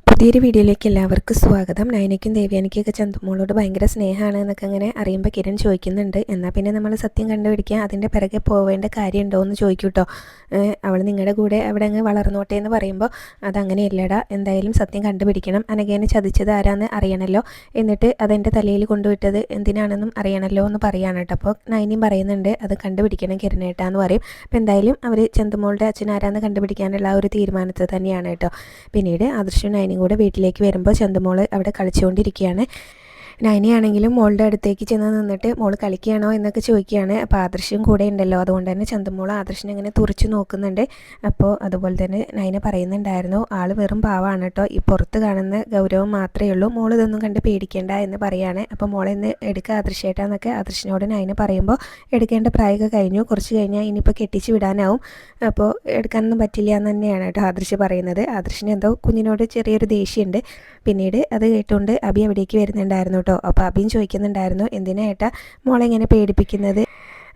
പുതിയൊരു വീഡിയോയിലേക്ക് എല്ലാവർക്കും സ്വാഗതം. നയനയ്ക്കും ദേവ്യാനിക്കൊക്കെ ചന്തുമോളോട് ഭയങ്കര സ്നേഹമാണ് എന്നൊക്കെ അങ്ങനെ അറിയുമ്പോൾ കിരൺ ചോദിക്കുന്നുണ്ട്. എന്നാൽ പിന്നെ നമ്മൾ സത്യം കണ്ടുപിടിക്കുക, അതിൻ്റെ പിറകെ പോവേണ്ട കാര്യമുണ്ടോ എന്ന് ചോദിക്കും കേട്ടോ. അവൾ നിങ്ങളുടെ കൂടെ അവിടെ അങ്ങ് വളർന്നോട്ടെ എന്ന് പറയുമ്പോൾ അതങ്ങനെയല്ലടാ, എന്തായാലും സത്യം കണ്ടുപിടിക്കണം, അനഘേനെ ചതിച്ചത് ആരാന്ന് അറിയണമല്ലോ, എന്നിട്ട് അതെൻ്റെ തലയിൽ കൊണ്ടുവിട്ടത് എന്തിനാണെന്നും അറിയണമല്ലോ എന്ന് പറയാണ് കേട്ടോ. അപ്പോൾ നയനിയും പറയുന്നുണ്ട് അത് കണ്ടുപിടിക്കണം കിരണേട്ടാന്ന് പറയും. അപ്പോൾ എന്തായാലും അവർ ചന്തുമോളുടെ അച്ഛൻ ആരാന്ന് കണ്ടുപിടിക്കാനുള്ള ഒരു തീരുമാനത്തിൽ തന്നെയാണ് കേട്ടോ. പിന്നീട് ആദർശവും നയനിയും കൂടെ വീട്ടിലേക്ക് വരുമ്പോൾ ചന്തുമോൾ അവിടെ കളിച്ചുകൊണ്ടിരിക്കുകയാണ്. നയനയാണെങ്കിലും മോളുടെ അടുത്തേക്ക് ചെന്ന് നിന്നിട്ട് മോൾ കളിക്കുകയാണോ എന്നൊക്കെ ചോദിക്കുകയാണ്. അപ്പോൾ ആദർശം കൂടെ ഉണ്ടല്ലോ, അതുകൊണ്ട് തന്നെ ചന്തുമോൾ ആദർശനെ ഇങ്ങനെ തുറച്ച് നോക്കുന്നുണ്ട്. അപ്പോൾ അതുപോലെ തന്നെ നയന പറയുന്നുണ്ടായിരുന്നു, ആൾ വെറും പാവാണ് കേട്ടോ, ഈ പുറത്ത് കാണുന്ന ഗൗരവം മാത്രമേ ഉള്ളൂ, മോൾ ഇതൊന്നും കണ്ട് പേടിക്കേണ്ട എന്ന് പറയുകയാണ്. അപ്പോൾ മോളെ ഇന്ന് എടുക്കുക ആദർശേട്ടാന്നൊക്കെ ആദർശനോട് നയന പറയുമ്പോൾ എടുക്കേണ്ട പ്രായമൊക്കെ കഴിഞ്ഞു, കുറച്ച് കഴിഞ്ഞാൽ ഇനിയിപ്പോൾ കെട്ടിച്ച് വിടാനാവും, അപ്പോൾ എടുക്കാനൊന്നും പറ്റില്ല എന്ന് തന്നെയാണ് കേട്ടോ ആദർശ് പറയുന്നത്. ആദർശിന് എന്തോ കുഞ്ഞിനോട് ചെറിയൊരു ദേഷ്യമുണ്ട്. പിന്നീട് അത് കേട്ടുകൊണ്ട് അബി അവിടേക്ക് വരുന്നുണ്ടായിരുന്നു കേട്ടോ. അപ്പോൾ അബിയും ചോദിക്കുന്നുണ്ടായിരുന്നു, എന്തിനാ ഏട്ടാ മോളെ ഇങ്ങനെ പേടിപ്പിക്കുന്നത്?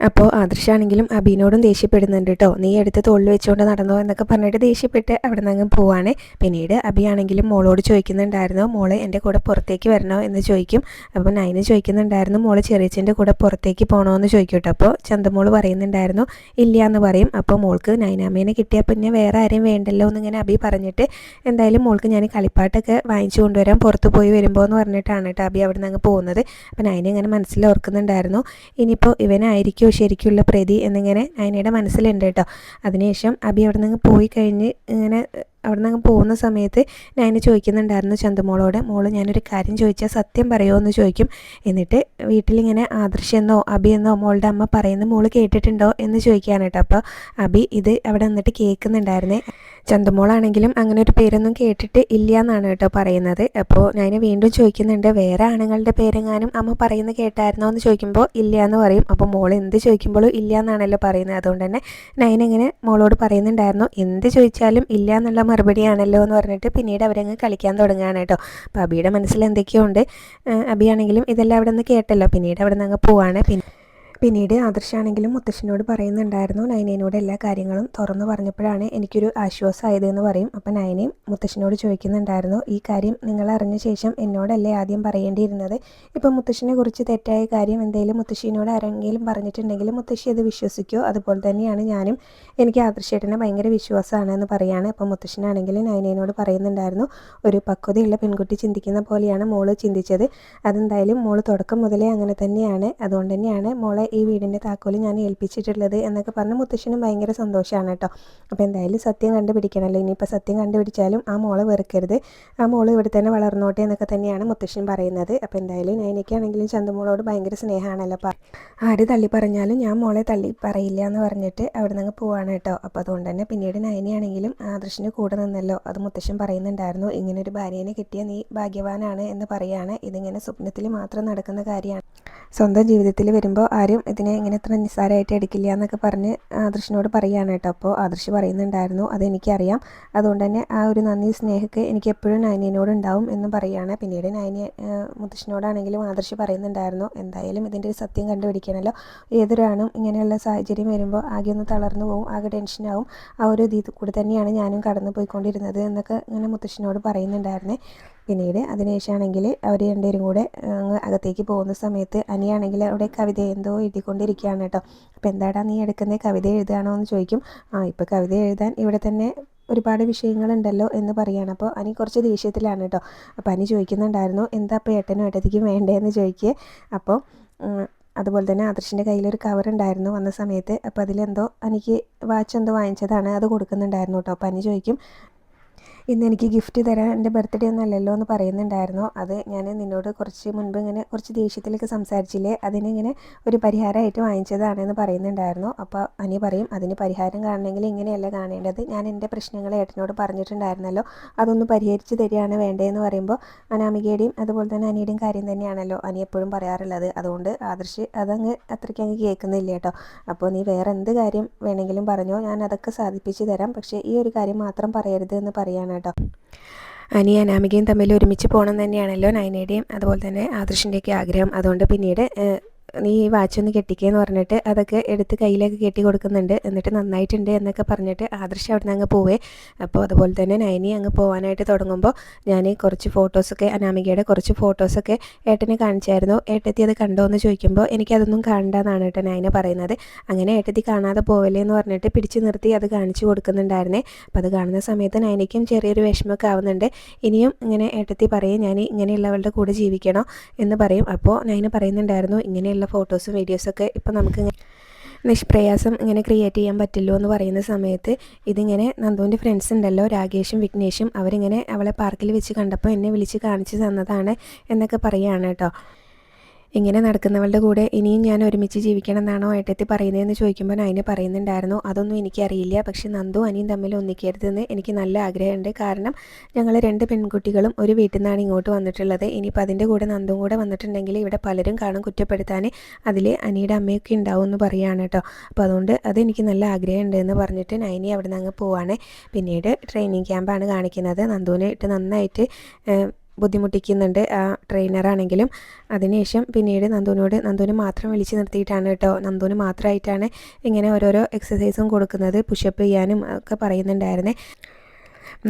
അപ്പോൾ ആദർശാണെങ്കിലും അബീനോടും ദേഷ്യപ്പെടുന്നുണ്ട് കേട്ടോ, നീ എടുത്ത് തോളിൽ വെച്ചുകൊണ്ട് നടന്നോ എന്നൊക്കെ പറഞ്ഞിട്ട് ദേഷ്യപ്പെട്ട് അവിടെ നിന്ന് അങ്ങ് പോവാണ്. പിന്നീട് അബിയാണെങ്കിലും മോളോട് ചോദിക്കുന്നുണ്ടായിരുന്നു, മോള് എൻ്റെ കൂടെ പുറത്തേക്ക് വരണോ എന്ന് ചോദിക്കും. അപ്പോൾ നയന ചോദിക്കുന്നുണ്ടായിരുന്നു, മോള് ചെറിയച്ഛൻ്റെ കൂടെ പുറത്തേക്ക് പോകണോ എന്ന് ചോദിക്കും കേട്ടോ. അപ്പോൾ ചന്തമോള് പറയുന്നുണ്ടായിരുന്നു ഇല്ല എന്ന് പറയും. അപ്പോൾ മോൾക്ക് നയനാമേനെ കിട്ടിയാൽ പിന്നെ വേറെ ആരെയും വേണ്ടല്ലോ എന്നിങ്ങനെ അബി പറഞ്ഞിട്ട് എന്തായാലും മോൾക്ക് ഞാൻ കളിപ്പാട്ടൊക്കെ വാങ്ങിച്ചു കൊണ്ടുവരാം പുറത്ത് പോയി വരുമ്പോൾ എന്ന് പറഞ്ഞിട്ടാണ് കേട്ടോ അബി അവിടെ നിന്ന് അങ്ങ് പോകുന്നത്. അപ്പോൾ നയന ഇങ്ങനെ മനസ്സിൽ ഓർക്കുന്നുണ്ടായിരുന്നു, ഇനിയിപ്പോൾ ഇവനായിരിക്കും ശരിക്കുള്ള പ്രതി എന്നിങ്ങനെ നയനയുടെ മനസ്സിലുണ്ട് കേട്ടോ. അതിനുശേഷം അബി അവിടെ നിന്ന് പോയി കഴിഞ്ഞ് ഇങ്ങനെ അവിടെ നിന്ന് പോകുന്ന സമയത്ത് നയന ചോദിക്കുന്നുണ്ടായിരുന്നു ചന്തുമോളോട്, മോള് ഞാനൊരു കാര്യം ചോദിച്ചാൽ സത്യം പറയുമോ എന്ന് ചോദിക്കും. എന്നിട്ട് വീട്ടിലിങ്ങനെ ആദർശെന്നോ അബിയെന്നോ മോളുടെ അമ്മ പറയുന്നത് മോള് കേട്ടിട്ടുണ്ടോ എന്ന് ചോദിക്കുകയാണ് കേട്ടോ. അപ്പോൾ അബി ഇത് അവിടെ നിന്നിട്ട് കേൾക്കുന്നുണ്ടായിരുന്നേ. ചന്തുമോളാണെങ്കിലും അങ്ങനെ ഒരു പേരൊന്നും കേട്ടിട്ട് ഇല്ല എന്നാണ് കേട്ടോ പറയുന്നത്. അപ്പോൾ നയന വീണ്ടും ചോദിക്കുന്നുണ്ട്, വേറെ ആണുങ്ങളുടെ പേരെങ്ങാനും അമ്മ പറയുന്നത് കേട്ടായിരുന്നോ എന്ന് ചോദിക്കുമ്പോൾ ഇല്ല എന്ന് പറയും. അപ്പോൾ മോൾ എന്ത് ചോദിക്കുമ്പോഴും ഇല്ല എന്നാണല്ലോ പറയുന്നത്. അതുകൊണ്ട് തന്നെ നയന ഇങ്ങനെ മോളോട് പറയുന്നുണ്ടായിരുന്നു, എന്ത് ചോദിച്ചാലും ഇല്ല എന്നുള്ള മറുപടിയാണല്ലോ എന്ന് പറഞ്ഞിട്ട് പിന്നീട് അവരങ്ങ് കളിക്കാൻ തുടങ്ങുകയാണ് കേട്ടോ. അപ്പോൾ അബിയുടെ മനസ്സിൽ എന്തൊക്കെയോ ഉണ്ട്. അബിയാണെങ്കിലും ഇതെല്ലാം അവിടെ നിന്ന് കേട്ടല്ലോ, പിന്നീട് അവിടെ നിന്ന് അങ്ങ് പോവാണ്. പിന്നീട് ആദർശാണെങ്കിലും മുത്തശ്ശനോട് പറയുന്നുണ്ടായിരുന്നു, നയനയോട് എല്ലാ കാര്യങ്ങളും തുറന്നു പറഞ്ഞപ്പോഴാണ് എനിക്കൊരു ആശ്വാസമായതെന്ന് പറയും. അപ്പോൾ നയനയും മുത്തശ്ശനോട് ചോദിക്കുന്നുണ്ടായിരുന്നു, ഈ കാര്യം നിങ്ങൾ അറിഞ്ഞ ശേഷം എന്നോടല്ലേ ആദ്യം പറയേണ്ടിയിരുന്നത്? ഇപ്പോൾ മുത്തശ്ശനെ കുറിച്ച് തെറ്റായ കാര്യം എന്തെങ്കിലും മുത്തശ്ശിനോട് ആരെങ്കിലും പറഞ്ഞിട്ടുണ്ടെങ്കിൽ മുത്തശ്ശി അത് വിശ്വസിക്കുമോ? അതുപോലെ തന്നെയാണ് ഞാനും, എനിക്ക് ആദർശേട്ടനെ ഭയങ്കര വിശ്വാസമാണെന്ന് പറയാണ്. അപ്പോൾ മുത്തശ്ശനാണെങ്കിലും നയനയോട് പറയുന്നുണ്ടായിരുന്നു, ഒരു പക്വതയുള്ള പെൺകുട്ടി ചിന്തിക്കുന്ന പോലെയാണ് മോള് ചിന്തിച്ചത്, അതെന്തായാലും മോള് തുടക്കം മുതലേ അങ്ങനെ തന്നെയാണ്, അതുകൊണ്ട് തന്നെയാണ് മോളെ ഈ വീടിൻ്റെ താക്കോല് ഞാൻ ഏൽപ്പിച്ചിട്ടുള്ളത് എന്നൊക്കെ പറഞ്ഞ് മുത്തശ്ശനും ഭയങ്കര സന്തോഷമാണ് കേട്ടോ. അപ്പോൾ എന്തായാലും സത്യം കണ്ടുപിടിക്കണമല്ലോ, ഇനിയിപ്പോൾ സത്യം കണ്ടുപിടിച്ചാലും ആ മോളെ വെറുക്കരുത്, ആ മോള് ഇവിടെ തന്നെ വളർന്നോട്ടെ എന്നൊക്കെ തന്നെയാണ് മുത്തശ്ശൻ പറയുന്നത്. അപ്പോൾ എന്തായാലും നയനയ്ക്കാണെങ്കിലും ചന്തുമോളോട് ഭയങ്കര സ്നേഹമാണല്ലോ. ആര് തള്ളി പറഞ്ഞാലും ഞാൻ മോളെ തള്ളി പറയില്ല എന്ന് പറഞ്ഞിട്ട് അവിടെ നിന്ന് പോവാണ് കേട്ടോ. അപ്പോൾ അതുകൊണ്ട് തന്നെ പിന്നീട് നയനയാണെങ്കിലും ആദർശിന് കൂടെ നിന്നല്ലോ, അത് മുത്തശ്ശൻ പറയുന്നുണ്ടായിരുന്നു, ഇങ്ങനൊരു ഭാര്യേനെ കിട്ടിയ നീ ഭാഗ്യവാനാണ് എന്ന് പറയാണ്. ഇതിങ്ങനെ സ്വപ്നത്തിൽ മാത്രം നടക്കുന്ന കാര്യമാണ്, സ്വന്തം ജീവിതത്തിൽ വരുമ്പോൾ ആരും ഇതിനെ ഇങ്ങനെ ഇത്ര നിസ്സാരമായിട്ട് എടുക്കില്ല എന്നൊക്കെ പറഞ്ഞ് ആദർശിനോട് പറയുകയാണ് കേട്ടോ. അപ്പോൾ ആദർശ് പറയുന്നുണ്ടായിരുന്നു, അതെനിക്കറിയാം, അതുകൊണ്ട് തന്നെ ആ ഒരു നന്ദി സ്നേഹമൊക്കെ എനിക്ക് എപ്പോഴും നയനയോട് ഉണ്ടാവും എന്ന് പറയുകയാണ്. പിന്നീട് മുത്തശ്ശനോടാണെങ്കിലും ആദർശ് പറയുന്നുണ്ടായിരുന്നു, എന്തായാലും ഇതിൻ്റെ ഒരു സത്യം കണ്ടുപിടിക്കണമല്ലോ, ഏതൊരാണും ഇങ്ങനെയുള്ള സാഹചര്യം വരുമ്പോൾ ആകെ ഒന്ന് തളർന്നു പോകും, ആകെ ടെൻഷനാവും, ആ ഒരു ഇതിൽ കൂടെ തന്നെയാണ് ഞാനും കടന്നു പോയിക്കൊണ്ടിരുന്നത് എന്നൊക്കെ ഇങ്ങനെ മുത്തശ്ശനോട് പറയുന്നുണ്ടായിരുന്നേ. പിന്നീട് അതിനുശേഷമാണെങ്കിൽ അവർ രണ്ടുപേരും കൂടെ അകത്തേക്ക് പോകുന്ന സമയത്ത് അനിയാണെങ്കിൽ അവിടെ കവിത എന്തോ എഴുതിക്കൊണ്ടിരിക്കുകയാണ് കേട്ടോ. അപ്പോൾ എന്താടാ നീ എടുക്കുന്നത്, കവിത എഴുതുകയാണോ എന്ന് ചോദിക്കും. ഇപ്പോൾ കവിത എഴുതാൻ ഇവിടെ തന്നെ ഒരുപാട് വിഷയങ്ങളുണ്ടല്ലോ എന്ന് പറയുകയാണ്. അപ്പോൾ അനി കുറച്ച് ദേഷ്യത്തിലാണ് കേട്ടോ. അപ്പോൾ അനി ചോദിക്കുന്നുണ്ടായിരുന്നു, എന്താ അപ്പോൾ ഏട്ടനും ഏട്ടത്തിക്കും വേണ്ടതെന്ന് ചോദിക്കുക. അപ്പോൾ അതുപോലെ തന്നെ ആദർശിൻ്റെ കയ്യിലൊരു കവർ ഉണ്ടായിരുന്നു വന്ന സമയത്ത്. അപ്പോൾ അതിലെന്തോ എനിക്ക് വാച്ച് എന്തോ വാങ്ങിച്ചതാണ്, അത് കൊടുക്കുന്നുണ്ടായിരുന്നു കേട്ടോ. അപ്പോൾ അനി ചോദിക്കും, ഇന്ന് എനിക്ക് ഗിഫ്റ്റ് തരാൻ എൻ്റെ ബർത്ത്ഡേ ഒന്നും അല്ലല്ലോ എന്ന് പറയുന്നുണ്ടായിരുന്നു, അത് ഞാൻ നിന്നോട് കുറച്ച് മുൻപ് ഇങ്ങനെ കുറച്ച് ദേഷ്യത്തിലൊക്കെ സംസാരിച്ചില്ലേ, അതിനിങ്ങനെ ഒരു പരിഹാരമായിട്ട് വാങ്ങിച്ചതാണെന്ന് പറയുന്നുണ്ടായിരുന്നു. അപ്പോൾ അനി പറയും, അതിന് പരിഹാരം കാണണമെങ്കിൽ ഇങ്ങനെയല്ല കാണേണ്ടത്, ഞാൻ എൻ്റെ പ്രശ്നങ്ങൾ ഏട്ടനോട് പറഞ്ഞിട്ടുണ്ടായിരുന്നല്ലോ, അതൊന്ന് പരിഹരിച്ച് തരികയാണ് വേണ്ടതെന്ന് പറയുമ്പോൾ അനാമികയുടെയും അതുപോലെ തന്നെ അനിയുടെയും കാര്യം തന്നെയാണല്ലോ അനി എപ്പോഴും പറയാറുള്ളത്. അതുകൊണ്ട് ആദർശ് അതങ്ങ് അത്രയ്ക്ക് അങ്ങ് കേൾക്കുന്നില്ല കേട്ടോ. അപ്പോൾ നീ വേറെ എന്ത് കാര്യം വേണമെങ്കിലും പറഞ്ഞോ, ഞാൻ അതൊക്കെ സാധിപ്പിച്ച് തരാം, പക്ഷേ ഈ ഒരു കാര്യം മാത്രം പറയരുത് എന്ന് പറയാണ് കേട്ടോ. അനി അനാമികയും തമ്മിൽ ഒരുമിച്ച് പോകണം തന്നെയാണല്ലോ നയനയുടെയും അതുപോലെ തന്നെ ആദർശിൻ്റെയൊക്കെ ആഗ്രഹം. അതുകൊണ്ട് പിന്നീട് നീ ഈ വാച്ചൊന്ന് കെട്ടിക്കേന്ന് പറഞ്ഞിട്ട് അതൊക്കെ എടുത്ത് കയ്യിലേക്ക് കെട്ടി കൊടുക്കുന്നുണ്ട്. എന്നിട്ട് നന്നായിട്ടുണ്ട് എന്നൊക്കെ പറഞ്ഞിട്ട് ആദർശ് അവിടെ നിന്ന് അങ്ങ് പോവേ. അപ്പോൾ അതുപോലെ തന്നെ നയനി അങ്ങ് പോകാനായിട്ട് തുടങ്ങുമ്പോൾ ഞാൻ കുറച്ച് ഫോട്ടോസൊക്കെ അനാമികയുടെ കുറച്ച് ഫോട്ടോസൊക്കെ ഏട്ടനെ കാണിച്ചായിരുന്നു. ഏട്ടത്തി അത് കണ്ടോ എന്ന് ചോദിക്കുമ്പോൾ എനിക്കതൊന്നും കാണണ്ടെന്നാണ് കേട്ടോ നയന പറയുന്നത്. അങ്ങനെ ഏട്ടത്തി കാണാതെ പോവല്ലേ എന്ന് പറഞ്ഞിട്ട് പിടിച്ചു നിർത്തി അത് കാണിച്ചു കൊടുക്കുന്നുണ്ടായിരുന്നേ. അപ്പോൾ അത് കാണുന്ന സമയത്ത് നയനയ്ക്കും ചെറിയൊരു വിഷമമൊക്കെ ആവുന്നുണ്ട്. ഇനിയും ഇങ്ങനെ ഏട്ടത്തി പറയും ഞാൻ ഇങ്ങനെയുള്ളവളുടെ കൂടെ ജീവിക്കണോ എന്ന് പറയും. അപ്പോൾ നയന പറയുന്നുണ്ടായിരുന്നു ഇങ്ങനെയുള്ള ഫോട്ടോസും വീഡിയോസൊക്കെ ഇപ്പം നമുക്ക് നിഷ്പ്രയാസം ഇങ്ങനെ ക്രിയേറ്റ് ചെയ്യാൻ പറ്റില്ലോ എന്ന് പറയുന്ന സമയത്ത് ഇതിങ്ങനെ നന്ദുവിൻ്റെ ഫ്രണ്ട്സ് ഉണ്ടല്ലോ രാകേഷും വിഘ്നേഷും അവരിങ്ങനെ അവളെ പാർക്കിൽ വെച്ച് കണ്ടപ്പോൾ എന്നെ വിളിച്ച് കാണിച്ചു തന്നതാണ് എന്നൊക്കെ പറയുകയാണ് കേട്ടോ. ഇങ്ങനെ നടക്കുന്നവളുടെ കൂടെ ഇനിയും ഞാൻ ഒരുമിച്ച് ജീവിക്കണം എന്നാണോ ഏട്ടത്തി പറയുന്നതെന്ന് ചോദിക്കുമ്പോൾ നയന പറയുന്നുണ്ടായിരുന്നു അതൊന്നും എനിക്കറിയില്ല, പക്ഷെ നന്ദു അനിയും തമ്മിൽ ഒന്നിക്കരുതെന്ന് എനിക്ക് നല്ല ആഗ്രഹമുണ്ട്. കാരണം ഞങ്ങൾ 2 പെൺകുട്ടികളും ഒരു വീട്ടിൽ നിന്നാണ് ഇങ്ങോട്ട് വന്നിട്ടുള്ളത്. ഇനിയിപ്പോൾ അതിൻ്റെ കൂടെ നന്ദും കൂടെ വന്നിട്ടുണ്ടെങ്കിൽ ഇവിടെ പലരും കാണും കുറ്റപ്പെടുത്താൻ, അതിൽ അനിയുടെ അമ്മയൊക്കെ ഉണ്ടാവും എന്ന് പറയുകയാണ് കേട്ടോ. അപ്പോൾ അതുകൊണ്ട് അതെനിക്ക് നല്ല ആഗ്രഹമുണ്ട് എന്ന് പറഞ്ഞിട്ട് നയനി അവിടെ നിന്ന് അങ്ങ് പോവാണ്. പിന്നീട് ട്രെയിനിങ് ക്യാമ്പാണ് കാണിക്കുന്നത്. നന്ദുവിനെ ഇട്ട് നന്നായിട്ട് ബുദ്ധിമുട്ടിക്കുന്നുണ്ട് ആ ട്രെയിനറാണെങ്കിലും. അതിനുശേഷം പിന്നീട് നന്ദുവിനെ മാത്രം വിളിച്ച് നിർത്തിയിട്ടാണ് കേട്ടോ, നന്ദുവിന് മാത്രമായിട്ടാണ് ഇങ്ങനെ ഓരോരോ എക്സസൈസും കൊടുക്കുന്നത്. പുഷപ്പ് ചെയ്യാനും ഒക്കെ പറയുന്നുണ്ടായിരുന്നേ.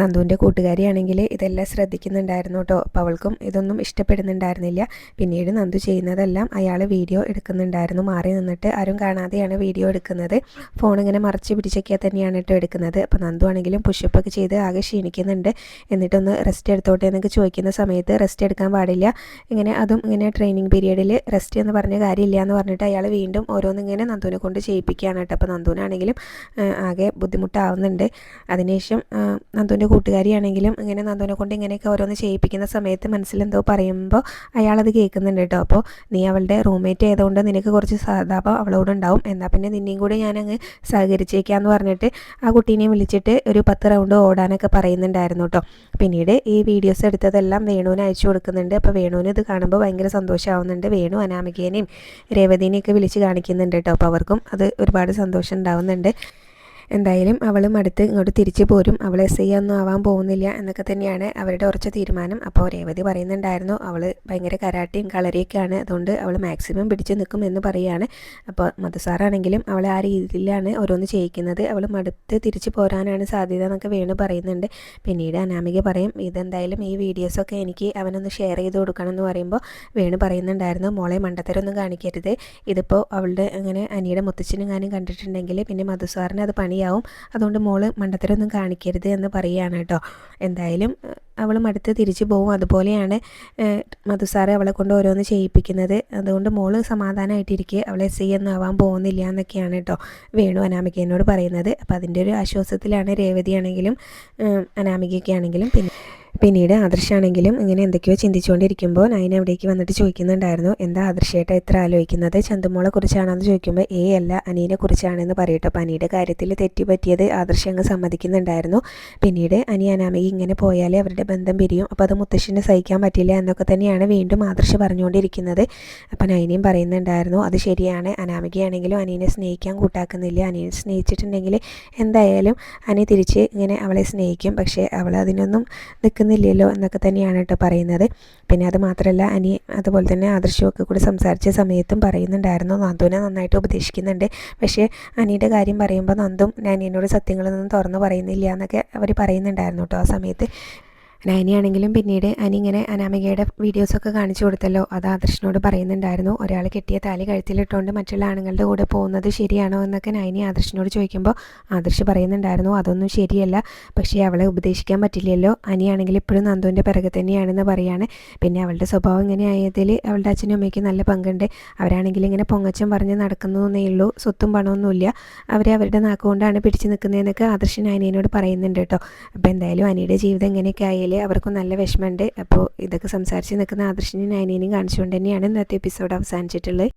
നന്ദുവിൻ്റെ കൂട്ടുകാരിയാണെങ്കിൽ ഇതെല്ലാം ശ്രദ്ധിക്കുന്നുണ്ടായിരുന്നു കേട്ടോ. അപ്പോൾ അവൾക്കും ഇതൊന്നും ഇഷ്ടപ്പെടുന്നുണ്ടായിരുന്നില്ല. പിന്നീട് നന്ദു ചെയ്യുന്നതെല്ലാം അയാൾ വീഡിയോ എടുക്കുന്നുണ്ടായിരുന്നു. മാറി നിന്നിട്ട് ആരും കാണാതെയാണ് വീഡിയോ എടുക്കുന്നത്. ഫോൺ ഇങ്ങനെ മറച്ച് പിടിച്ചൊക്കെ തന്നെയാണ് കേട്ടോ എടുക്കുന്നത്. അപ്പോൾ നന്ദു ആണെങ്കിലും പുഷപ്പൊക്കെ ചെയ്ത് ആകെ ക്ഷീണിക്കുന്നുണ്ട്. എന്നിട്ടൊന്ന് റെസ്റ്റ് എടുത്തോട്ടെ എന്നൊക്കെ ചോദിക്കുന്ന സമയത്ത് റെസ്റ്റ് എടുക്കാൻ പാടില്ല, ഇങ്ങനെ ട്രെയിനിങ് പീരീഡിൽ റെസ്റ്റ് എന്ന് പറഞ്ഞ കാര്യമില്ല എന്ന് പറഞ്ഞിട്ട് അയാൾ വീണ്ടും ഓരോന്നിങ്ങനെ നന്ദുവിനെ കൊണ്ട് ചെയ്യിപ്പിക്കുകയാണ് കേട്ടോ. അപ്പോൾ നന്ദുവിനാണെങ്കിലും ആകെ ബുദ്ധിമുട്ടാവുന്നുണ്ട്. അതിനുശേഷം നന്ദുവിൻ്റെ കൂട്ടുകാരിയാണെങ്കിലും ഇങ്ങനെ നന്ദുവിനെ കൊണ്ട് ഇങ്ങനെയൊക്കെ ഓരോന്ന് ചെയ്യിപ്പിക്കുന്ന സമയത്ത് മനസ്സിലെന്തോ പറയുമ്പോൾ അയാളത് കേൾക്കുന്നുണ്ട് കേട്ടോ. അപ്പോൾ നീ അവളുടെ റൂംമേറ്റ് ആയതുകൊണ്ട് നിനക്ക് കുറച്ച് സഹതാപം അവളോടുണ്ടാവും, എന്നാൽ പിന്നെ നിന്നെയും കൂടി ഞാനങ്ങ് സഹകരിച്ചേക്കാന്ന് പറഞ്ഞിട്ട് ആ കുട്ടീനെയും വിളിച്ചിട്ട് ഒരു 10 റൗണ്ട് ഓടാനൊക്കെ പറയുന്നുണ്ടായിരുന്നു കേട്ടോ. പിന്നീട് ഈ വീഡിയോസ് എടുത്തതെല്ലാം വേണുവിന് അയച്ചു കൊടുക്കുന്നുണ്ട്. അപ്പോൾ വേണുവിന് ഇത് കാണുമ്പോൾ ഭയങ്കര സന്തോഷമാവുന്നുണ്ട്. വേണു അനാമികേനെയും രേവതിനെയൊക്കെ വിളിച്ച് കാണിക്കുന്നുണ്ട് കേട്ടോ. അപ്പോൾ അവർക്കും അത് ഒരുപാട് സന്തോഷം ഉണ്ടാവുന്നുണ്ട്. എന്തായാലും അവളും അടുത്ത് ഇങ്ങോട്ട് തിരിച്ചു പോരും, അവൾ SI ഒന്നും ആവാൻ പോകുന്നില്ല എന്നൊക്കെ തന്നെയാണ് അവരുടെ ഉറച്ച തീരുമാനം. അപ്പോൾ രേവതി പറയുന്നുണ്ടായിരുന്നു അവൾ ഭയങ്കര കരാട്ടയും കളരിയൊക്കെയാണ്, അതുകൊണ്ട് അവൾ മാക്സിമം പിടിച്ചു നിൽക്കും എന്ന് പറയുകയാണ്. അപ്പോൾ മധുസാറാണെങ്കിലും അവളെ ആ രീതിയിലാണ് ഓരോന്ന് ചെയ്യിക്കുന്നത്, അവൾ മടുത്ത് തിരിച്ചു പോരാനാണ് സാധ്യത എന്നൊക്കെ വേണു പറയുന്നുണ്ട്. പിന്നീട് അനാമിക പറയും ഇതെന്തായാലും ഈ വീഡിയോസൊക്കെ എനിക്ക് അവനൊന്ന് ഷെയർ ചെയ്ത് കൊടുക്കണം എന്ന് പറയുമ്പോൾ വേണു പറയുന്നുണ്ടായിരുന്നു മോളെ മണ്ടത്തരൊന്നും കാണിക്കരുത്, ഇതിപ്പോൾ അവളുടെ അങ്ങനെ അനിയുടെ മുത്തച്ഛനും ഞാനും കണ്ടിട്ടുണ്ടെങ്കിൽ പിന്നെ മധുസാറിന് അത് പണിയാവും, അതുകൊണ്ട് മോള് മണ്ടത്തരൊന്നും കാണിക്കരുത് എന്ന് പറയുകയാണ് കേട്ടോ. എന്തായാലും അവളും അടുത്ത് തിരിച്ചു പോകും. അതുപോലെയാണ് മധുസാറ് അവളെ കൊണ്ട് ഓരോന്ന് ചെയ്യിപ്പിക്കുന്നത്. അതുകൊണ്ട് മോള് സമാധാനമായിട്ടിരിക്കുക, അവളെ SI ഒന്നും ആവാൻ പോകുന്നില്ല എന്നൊക്കെയാണ് കേട്ടോ വേണു അനാമികേനോട് പറയുന്നത്. അപ്പോൾ അതിൻ്റെ ഒരു ആശ്വാസത്തിലാണ് രേവതിയാണെങ്കിലും അനാമികയൊക്കെ ആണെങ്കിലും. പിന്നീട് ആദർശാണെങ്കിലും ഇങ്ങനെ എന്തൊക്കെയോ ചിന്തിച്ചുകൊണ്ടിരിക്കുമ്പോൾ നയന അവിടേക്ക് വന്നിട്ട് ചോദിക്കുന്നുണ്ടായിരുന്നു എന്താ ആദർശേട്ടാ എത്ര ആലോചിക്കുന്നത്, ചന്തുമോളെ കുറിച്ചാണെന്ന് ചോദിക്കുമ്പോൾ അല്ല അനീനെ കുറിച്ചാണെന്ന് പറയട്ടോ. അപ്പോൾ അനിയുടെ കാര്യത്തിൽ തെറ്റുപറ്റിയത് ആദർശം അങ്ങ് സമ്മതിക്കുന്നുണ്ടായിരുന്നു. പിന്നീട് അനാമിക ഇങ്ങനെ പോയാലേ അവരുടെ ബന്ധം പിരിയും, അപ്പോൾ അത് മുത്തശ്ശിനെ സഹിക്കാൻ പറ്റില്ല എന്നൊക്കെ തന്നെയാണ് വീണ്ടും ആദർശം പറഞ്ഞുകൊണ്ടിരിക്കുന്നത്. അപ്പോൾ നയനയും പറയുന്നുണ്ടായിരുന്നു അത് ശരിയാണ്, അനാമികയാണെങ്കിലും അനീനെ സ്നേഹിക്കാൻ കൂട്ടാക്കുന്നില്ല, അനീനെ സ്നേഹിച്ചിട്ടുണ്ടെങ്കിൽ എന്തായാലും അനി തിരിച്ച് ഇങ്ങനെ അവളെ സ്നേഹിക്കും, പക്ഷേ അവൾ അതിനൊന്നും നിൽക്കുന്നില്ലല്ലോ എന്നൊക്കെ തന്നെയാണ് കേട്ടോ പറയുന്നത്. പിന്നെ അത് മാത്രമല്ല അനി അതുപോലെ തന്നെ ആദർശമൊക്കെ കൂടി സംസാരിച്ച സമയത്തും പറയുന്നുണ്ടായിരുന്നു നന്ദുവിനെ നന്നായിട്ട് ഉപദേശിക്കുന്നുണ്ട്, പക്ഷേ അനിയുടെ കാര്യം പറയുമ്പോൾ നന്ദും അനിയനോട് സത്യങ്ങളൊന്നും തുറന്നു പറയുന്നില്ല എന്നൊക്കെ അവർ പറയുന്നുണ്ടായിരുന്നു കേട്ടോ ആ സമയത്ത്. നയനിയാണെങ്കിലും പിന്നീട് ഇങ്ങനെ അനാമികയുടെ വീഡിയോസൊക്കെ കാണിച്ചു കൊടുത്തല്ലോ, അത് ആദർശിനോട് പറയുന്നുണ്ടായിരുന്നു ഒരാൾ കെട്ടിയ താലി കഴുത്തിലിട്ടുകൊണ്ട് മറ്റുള്ള ആണുങ്ങളുടെ കൂടെ പോകുന്നത് ശരിയാണോ എന്നൊക്കെ നയനി ആദർശിനോട് ചോദിക്കുമ്പോൾ ആദർശ് പറയുന്നുണ്ടായിരുന്നു അതൊന്നും ശരിയല്ല, പക്ഷേ അവളെ ഉപദേശിക്കാൻ പറ്റില്ലല്ലോ, അനിയാണെങ്കിൽ ഇപ്പോഴും നന്ദുവിൻ്റെ പിറകെ തന്നെയാണെന്ന് പറയാണ്. പിന്നെ അവളുടെ സ്വഭാവം ഇങ്ങനെ ആയതിൽ അവളുടെ അച്ഛനും അമ്മയ്ക്കും നല്ല പങ്കുണ്ട്, അവരാണെങ്കിൽ ഇങ്ങനെ പൊങ്ങച്ചം പറഞ്ഞ് നടക്കുന്നതേ ഉള്ളൂ, സ്വത്തും പണമൊന്നുമില്ല, അവരുടെ നാക്കുകൊണ്ടാണ് പിടിച്ചു നിൽക്കുന്നതെന്നൊക്കെ ആദർശ് നയനിയോട് പറയുന്നുണ്ട് കേട്ടോ. അപ്പോൾ എന്തായാലും അനിയുടെ ജീവിതം ഇങ്ങനെയൊക്കെ ആയാലും അവർക്കും നല്ല വിഷമമുണ്ട്. അപ്പോൾ ഇതൊക്കെ സംസാരിച്ച് നിൽക്കുന്ന ആദർശിനെയും നയനിനെയും കാണിച്ചുകൊണ്ട് തന്നെയാണ് ഇന്നത്തെ എപ്പിസോഡ് അവസാനിച്ചിട്ടുള്ളത്.